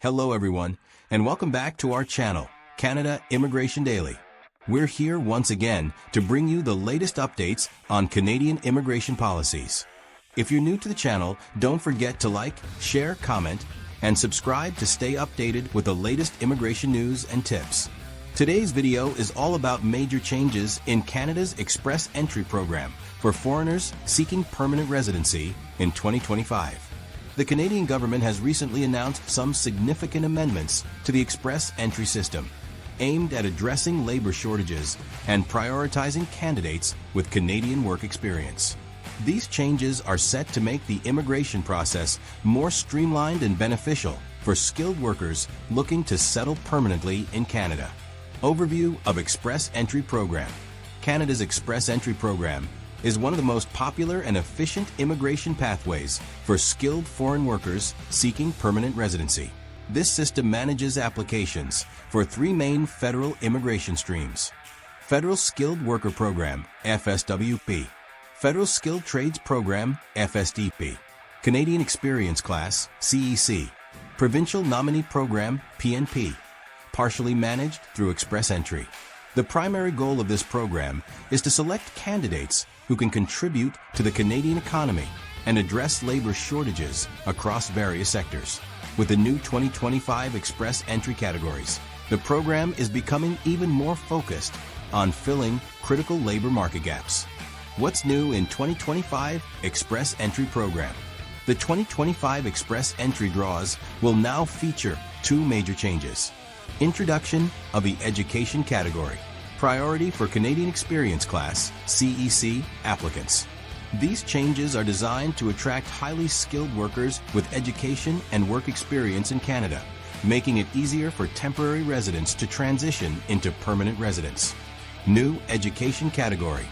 Hello everyone, and welcome back to our channel, Canada Immigration Daily. We're here once again to bring you the latest updates on Canadian immigration policies. If you're new to the channel, don't forget to like, share, comment, and subscribe to stay updated with the latest immigration news and tips. Today's video is all about major changes in Canada's Express Entry program for foreigners seeking permanent residency in 2025. The Canadian government has recently announced some significant amendments to the Express Entry system, aimed at addressing labor shortages and prioritizing candidates with Canadian work experience. These changes are set to make the immigration process more streamlined and beneficial for skilled workers looking to settle permanently in Canada. Overview of Express Entry Program. Canada's Express Entry Program is one of the most popular and efficient immigration pathways for skilled foreign workers seeking permanent residency. This system manages applications for three main federal immigration streams: Federal Skilled Worker Program, FSWP, Federal Skilled Trades Program, FSTP, Canadian Experience Class, CEC, Provincial Nominee Program, PNP, partially managed through Express Entry. The primary goal of this program is to select candidates who can contribute to the Canadian economy and address labor shortages across various sectors. With the new 2025 Express Entry categories, the program is becoming even more focused on filling critical labor market gaps. What's new in 2025 Express Entry program? The 2025 Express Entry draws will now feature two major changes. Introduction of the Education category. Priority for Canadian Experience Class, CEC, applicants. These changes are designed to attract highly skilled workers with education and work experience in Canada, making it easier for temporary residents to transition into permanent residence. New Education category.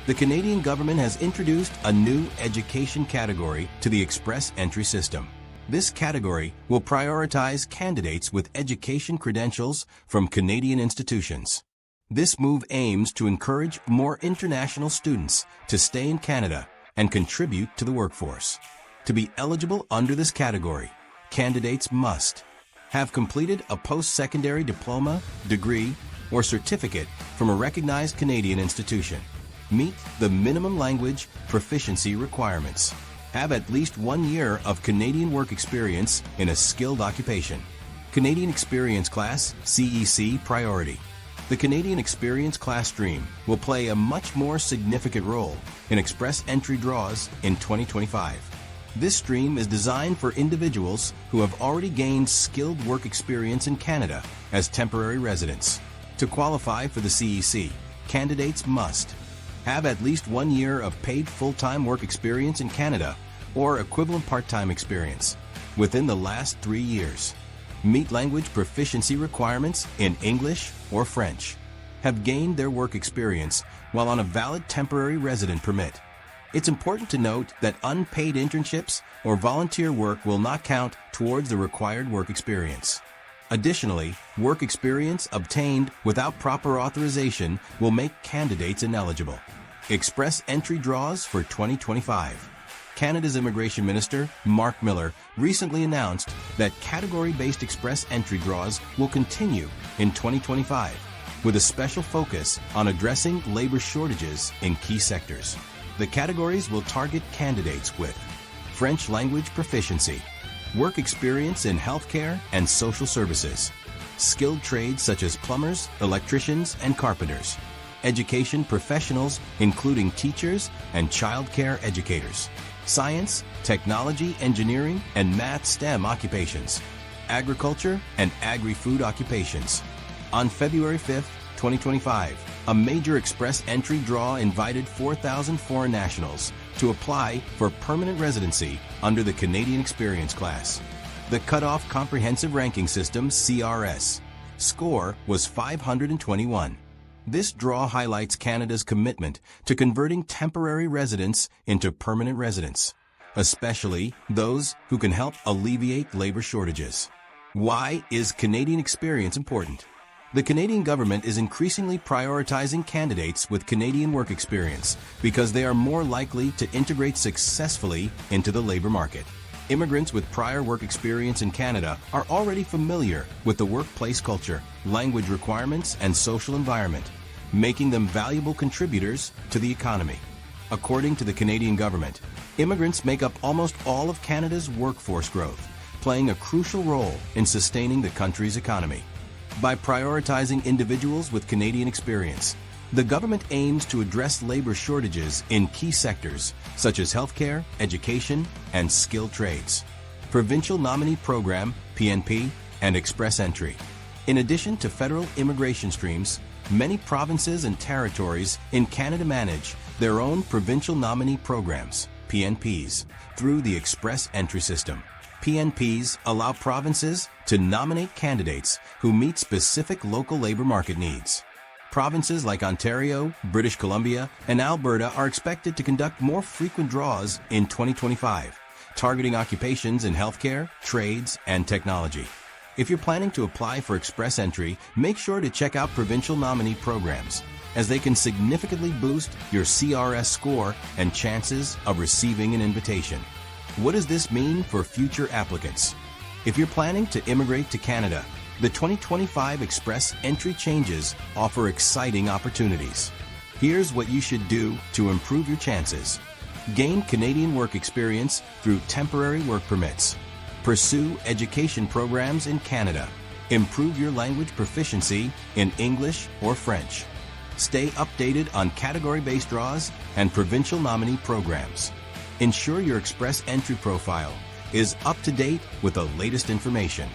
The Canadian government has introduced a new Education category to the Express Entry system. This category will prioritize candidates with education credentials from Canadian institutions. This move aims to encourage more international students to stay in Canada and contribute to the workforce. To be eligible under this category, candidates must have completed a post-secondary diploma, degree, or certificate from a recognized Canadian institution, meet the minimum language proficiency requirements, have at least 1 year of Canadian work experience in a skilled occupation. Canadian Experience Class, CEC priority. The Canadian Experience Class stream will play a much more significant role in Express Entry draws in 2025. This stream is designed for individuals who have already gained skilled work experience in Canada as temporary residents. To qualify for the CEC, candidates must have at least 1 year of paid full-time work experience in Canada or equivalent part-time experience within the last 3 years. Meet language proficiency requirements in English or French. Have gained their work experience while on a valid temporary resident permit. It's important to note that unpaid internships or volunteer work will not count towards the required work experience. Additionally, work experience obtained without proper authorization will make candidates ineligible. Express Entry draws for 2025. Canada's Immigration Minister, Mark Miller, recently announced that category-based Express Entry draws will continue in 2025, with a special focus on addressing labor shortages in key sectors. The categories will target candidates with French language proficiency, work experience in healthcare and social services, skilled trades such as plumbers, electricians, and carpenters, education professionals including teachers and childcare educators, science, technology, engineering, and math STEM occupations, agriculture, and agri-food occupations. On February 5, 2025, a major Express Entry draw invited 4,000 foreign nationals to apply for permanent residency under the Canadian Experience Class. The Cutoff Comprehensive Ranking System, CRS, score was 521. This draw highlights Canada's commitment to converting temporary residents into permanent residents, especially those who can help alleviate labor shortages. Why is Canadian experience important? The Canadian government is increasingly prioritizing candidates with Canadian work experience because they are more likely to integrate successfully into the labor market. Immigrants with prior work experience in Canada are already familiar with the workplace culture, language requirements, and social environment, making them valuable contributors to the economy. According to the Canadian government, immigrants make up almost all of Canada's workforce growth, playing a crucial role in sustaining the country's economy. By prioritizing individuals with Canadian experience, the government aims to address labor shortages in key sectors such as healthcare, education, and skilled trades. Provincial Nominee Program, PNP, and Express Entry. In addition to federal immigration streams, many provinces and territories in Canada manage their own provincial nominee programs, PNPs, through the Express Entry system. PNPs allow provinces to nominate candidates who meet specific local labor market needs. Provinces like Ontario, British Columbia, and Alberta are expected to conduct more frequent draws in 2025, targeting occupations in healthcare, trades, and technology. If you're planning to apply for Express Entry, make sure to check out provincial nominee programs, as they can significantly boost your CRS score and chances of receiving an invitation. What does this mean for future applicants? If you're planning to immigrate to Canada, the 2025 Express Entry changes offer exciting opportunities. Here's what you should do to improve your chances. Gain Canadian work experience through temporary work permits. Pursue education programs in Canada. Improve your language proficiency in English or French. Stay updated on category-based draws and provincial nominee programs. Ensure your Express Entry profile is up to date with the latest information.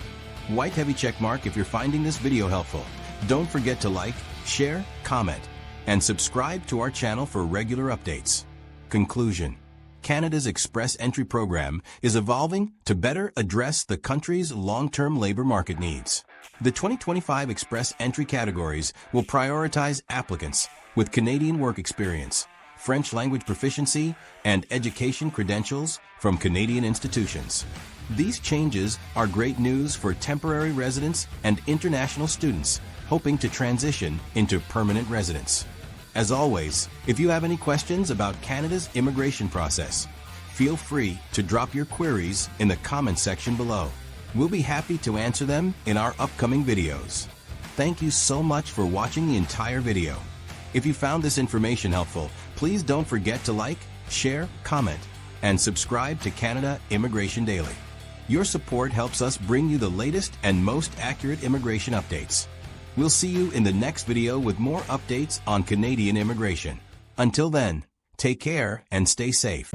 White heavy check mark if you're finding this video helpful. Don't forget to like, share, comment, and subscribe to our channel for regular updates. Conclusion. Canada's Express Entry program is evolving to better address the country's long-term labor market needs. The 2025 Express Entry categories will prioritize applicants with Canadian work experience, French language proficiency, and education credentials from Canadian institutions. These changes are great news for temporary residents and international students hoping to transition into permanent residence. As always, if you have any questions about Canada's immigration process, feel free to drop your queries in the comments section below. We'll be happy to answer them in our upcoming videos. Thank you so much for watching the entire video. If you found this information helpful, please don't forget to like, share, comment, and subscribe to Canada Immigration Daily. Your support helps us bring you the latest and most accurate immigration updates. We'll see you in the next video with more updates on Canadian immigration. Until then, take care and stay safe.